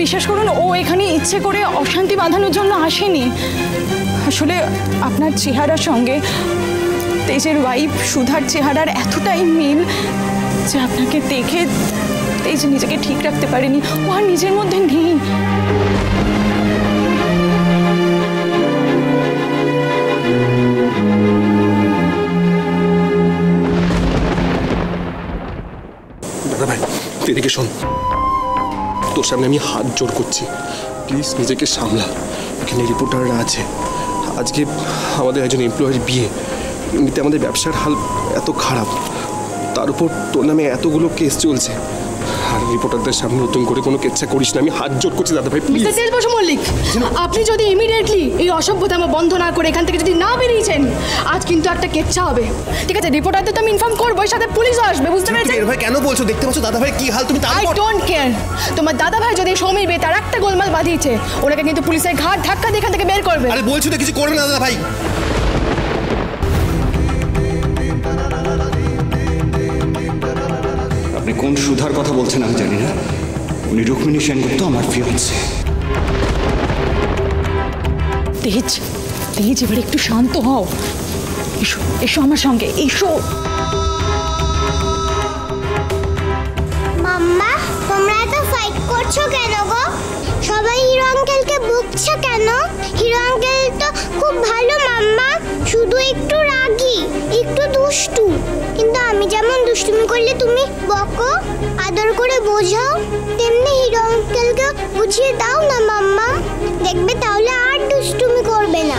বিশ্বাস করুন, ও এখানে ইচ্ছে করে অশান্তি বাঁধানোর জন্য আসেনি। আসলে আপনার চেহারার সঙ্গে তেজের ওয়াইফ সুধার চেহারার এতটাই মিল যে আপনাকে দেখে তেজ নিজেকে ঠিক রাখতে পারেনি। ও আর নিজের মধ্যে নেই। দাদা ভাই এদিকে শোন, তোর সামনে আমি হাত জোর করছি, প্লিজ নিজেকে সামলা। এখানে রিপোর্টাররা আছে, আজকে আমাদের একজন এমপ্লয়ের বিয়ে, এমনিতে আমাদের ব্যবসার হাল এত খারাপ, তার উপর তোর নামে এতগুলো কেস চলছে, আর রিপোর্টারদের সামনে নতুন করে কোনো কেচ্ছা করিস না, আমি হাত জোর করছি দাদা ভাই প্লিজ। তেজ বসু মল্লিক, আপনি যদি ইমিডিয়েটলি এই অসভ্যতামা বন্ধ না করে এখান থেকে যদি না বেরিয়েছেন, আজ কিন্তু একটা কেচ্ছা হবে। ঠিক আছে, রিপোর্টারদের তো আমি ইনফর্ম করবো, সাথে পুলিশও আসবে, বুঝতে পেরেছেন? ভাই কেন বলছো? দেখতে পাচ্ছ দাদা ভাই কি হাল, তুমি আই ডোন্ট কেয়ার। তোমার দাদা ভাই যদি সমীর বে তার একটা গোলমাল বাঁধিয়েছে, ওনাকে কিন্তু পুলিশের ঘাট ধাক্কা দিয়ে এখান থেকে বের করবে। আরে বলছো তো কিছু করবে না দাদা ভাই। আপনি কোন সুধার কথা বলছেন আমি জানি না, উনি রুক্মিণী সেনগুপ্ত, আমার ফিয়ান্সে। তেজ, তেজ এবার একটু শান্ত হও। এসো এসো আমার সঙ্গে, এসো। মাম্মা, তোমরা এত ফাইট করছো কেন গো? সবাই হিরো আঙ্কেলকে বকছো কেন? হিরো আঙ্কেল তো খুব ভালো মাম্মা, শুধু একটু রাগী, একটু দুষ্টু। কিন্তু আমি যেমন দুষ্টুমি করলে তুমি বকো, আদর করে বোঝাও, তেমনি হিরো আঙ্কেলকে বুঝিয়ে দাও না মাম্মা, দেখবে তাহলে আর দুষ্টুমি করবে না।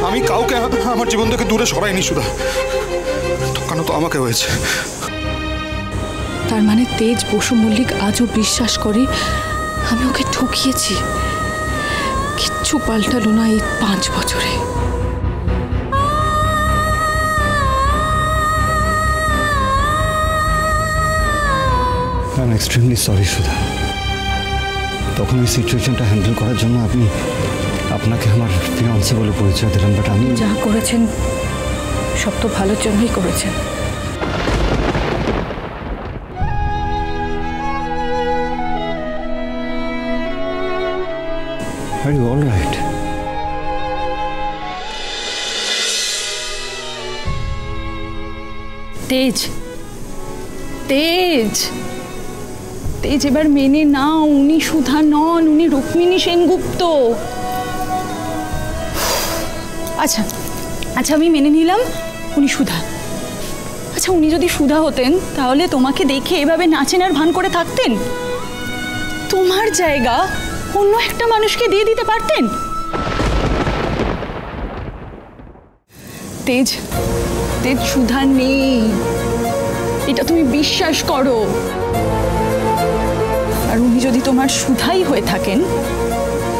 আমি কাউকে আমার জীবন থেকে দূরে সরাইনি সুধা, ঠকানো তো আমাকে হয়েছে। তার মানে তেজ বসু মল্লিক আজও বিশ্বাস করে আমি ওকে ঠকিয়েছি? কিচ্ছু পাল্টালো না এই 5 বছরে। আই এম এক্সট্রিমলি সরি সুধা, তখন ওই সিচুয়েশনটা হ্যান্ডেল করার জন্য আপনাকে আমার ফিয়ান্সে বলে পরিচয় দিলাম, বাট আমি যা করেছেন সব তো ভালোর জন্যই করেছেন। Are you all right? তেজ, তেজ, তেজ এবার মেনে নাও, উনি সুধা নন, উনি রুক্মিণী সেনগুপ্ত। আচ্ছা আচ্ছা, আমি মেনে নিলাম উনি সুধা। আচ্ছা, উনি যদি সুধা হতেন তাহলে তোমাকে দেখে এভাবে নাচেন আর ভান করে থাকতেন? তোমার জায়গা অন্য একটা মানুষকে দিয়ে দিতে পারতেন? তেজ, তেজ সুধা নেই, এটা তুমি বিশ্বাস করো। আর উনি যদি তোমার সুধাই হয়ে থাকেন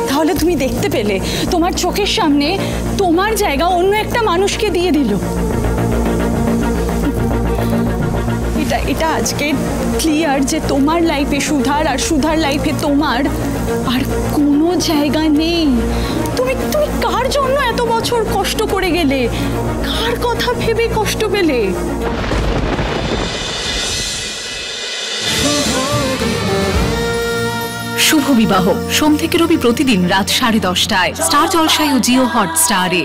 তাহলে তুমি দেখতে পেলে তোমার চোখের সামনে তোমার জায়গা অন্য একটা মানুষকে দিয়ে দিল। এটা আজকে ক্লিয়ার যে তোমার লাইফে সুধার আর সুধার লাইফে তোমার আর কোনো জায়গা নেই। তুমি তুমি কার জন্য এত বছর কষ্ট করে গেলে? কার কথা ভেবে কষ্ট পেলে? শুভ বিবাহ সোম থেকে রবি প্রতিদিন রাত 10:30টায় স্টার জলসায় ও জিও হটস্টারে।